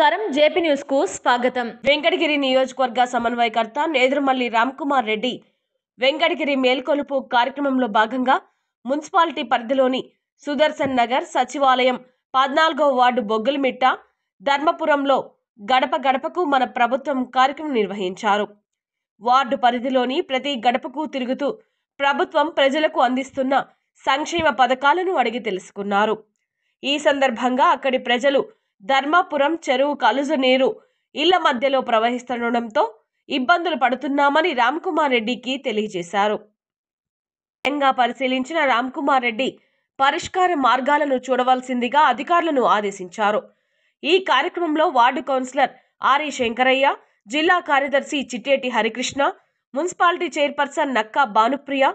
నమస్కారం JP news కు స్వాగతం. వెంకటగిరి నియోజకవర్గ సమన్వయకర్త నేదురుమల్లి రామ్కుమార్ రెడ్డి వెంకటగిరి మేల్కొలుపు కార్యక్రమంలో భాగంగా మున్సిపాలిటీ పరిధిలోని సుదర్శన్ నగర్ సచివాలయం 14వ వార్డు బొగ్గలమిట్ట ధర్మపురంలో గడప గడపకు మన ప్రభుత్వం కార్యక్రమం నిర్వహించారు. వార్డు పరిధిలోని ప్రతి గడపకు తిరుగుతూ ప్రభుత్వం ప్రజలకు అందిస్తున్న సంక్షేమ పథకాలను అడిగి తెలుసుకున్నారు. ఈ సందర్భంగా అక్కడి ప్రజలు ధర్మాపురం చెరువు కలుజు నీరు ఇళ్ల మధ్యలో ప్రవహిస్తుండటంతో ఇబ్బందులు పడుతున్నామని రామ్కుమార్ రెడ్డికి తెలియజేశారు. పరిశీలించిన రామ్కుమార్ రెడ్డి పరిష్కార మార్గాలను చూడవలసిందిగా అధికారులను ఆదేశించారు. ఈ కార్యక్రమంలో వార్డు కౌన్సిలర్ ఆరి శంకరయ్య, జిల్లా కార్యదర్శి Chitteti Harikrishna, municipality chairperson Nakka Bhanupriya,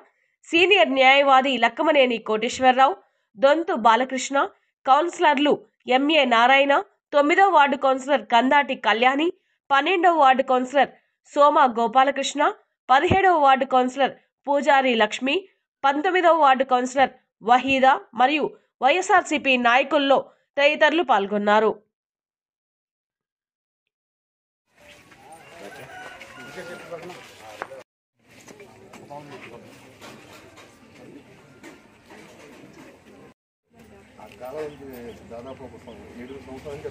senior న్యాయవాది లక్కమనేని కోటేశ్వరరావు, దొంతు బాలకృష్ణ, కౌన్సిలర్లు ఎంఏ నారాయణ, 9వ వార్డు కౌన్సిలర్ కందాటి కళ్యాణి, 12వ వార్డు కౌన్సిలర్ సోమ గోపాలకృష్ణ, 17వ వార్డు కౌన్సిలర్ పూజారి లక్ష్మి, 19వ వార్డు కౌన్సిలర్ వహీదా మరియు వైఎస్ఆర్సీపీ నాయకుల్లో తదితరులు పాల్గొన్నారు. దాదాపు 7 సంవత్సరాల నుంచి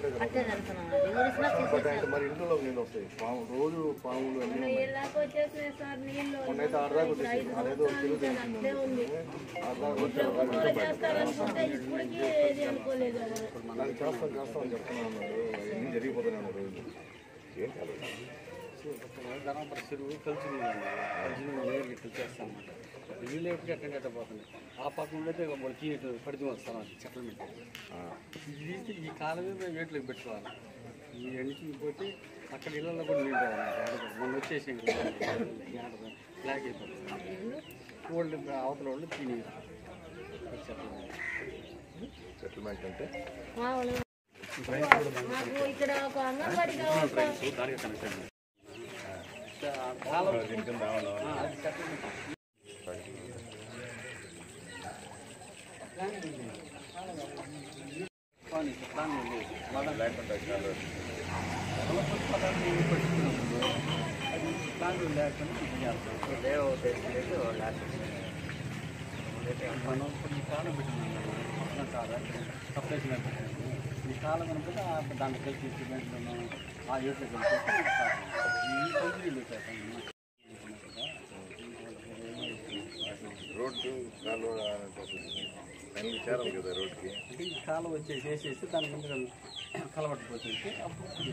మరి ఇంట్లో నీళ్ళు వస్తాయి. రోజు పాములు అన్నీ మొన్నైతే ఆడదాకా వచ్చేసి అదేదో దాన్ని చేస్తామని చెప్తున్నాను. ఏం జరిగిపోతున్నాను రోజు ఏం కాదు. ధర్మపురం చెరువు కలిసి నీళ్ళు చేస్తాను అనమాట. నీళ్ళు ఎప్పుడు అటెండ్ పోతుంది. ఆ పక్కన ఉండైతే వాళ్ళకి పడితే వస్తాను చెట్ల మీద. ఇది ఈ కాలమే మేము వేట్లోకి పెట్టుకోవాలి. ఈ ఎండికి పోతే అక్కడ ఇళ్ళల్లో కూడా నీళ్ళు రావాలి. మొన్న వచ్చేసి బ్లాక్ అయిపోతుంది. వాళ్ళు అవతల వాళ్ళు తిని సెటిల్మెంట్ అంటే దానికి కనెక్షన్ మనం ఈ కాలం పెట్టినాం కాదు సపరేషన్ ఈ కాలం అనుకుంటే దాంట్లో కలిసి సిమెంట్లను ఆ యూట్లో కలిసి ఈ కంపెనీలు వచ్చేస్తాను. రోడ్డు కాలువ చేరాలి కదా రోడ్డుకి. అంటే ఈ కాలం వేసేసి దాని ముందు కలవట్టుపోతుంది. అప్పుడు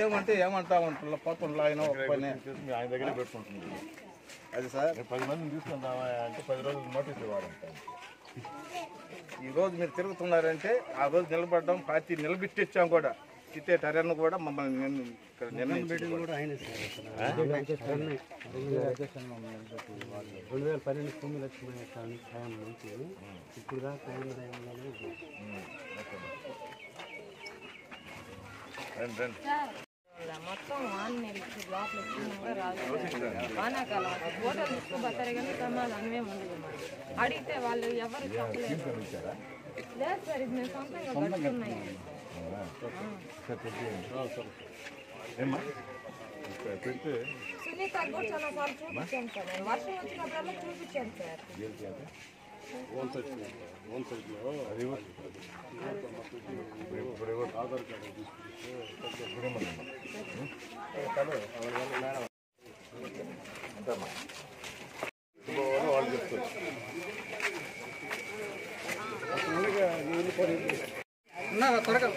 ఏమంటే ఏమంటామంటారు పాపం ఆయన ఆయన దగ్గర పెట్టుకుంటుంది. అది సార్ 10 మందిని తీసుకుందామా అంటే 10 రోజులు నోటీస్ ఇవ్వాలంట. ఈరోజు మీరు తిరుగుతున్నారంటే ఆ రోజు నిలబడ్డాం, పార్టీ నిలబెట్టించాం కూడా. చిట్టే టర్న్ కూడా మమ్మల్ని నిర్ణయం 2012 9 లక్షల టైం నుంచి ఇప్పుడు దాకా మొత్తం వానాకాలం ఫోటో తీసుకుపోతారు కానీ సమాధానమే ఉండదు. మరి అడిగితే వాళ్ళు ఎవరు చెప్పలేదు. లేదు సార్, ఇది మేము సొంతంగా కట్టుకున్నాయి. సునీత కూడా చాలా సార్లు చూపించాను సార్. నేను వర్షం వచ్చినప్పుడల్లా చూపించాను సార్. ఆధార్ కార్డు వాళ్ళు చెప్తారు. త్వరగా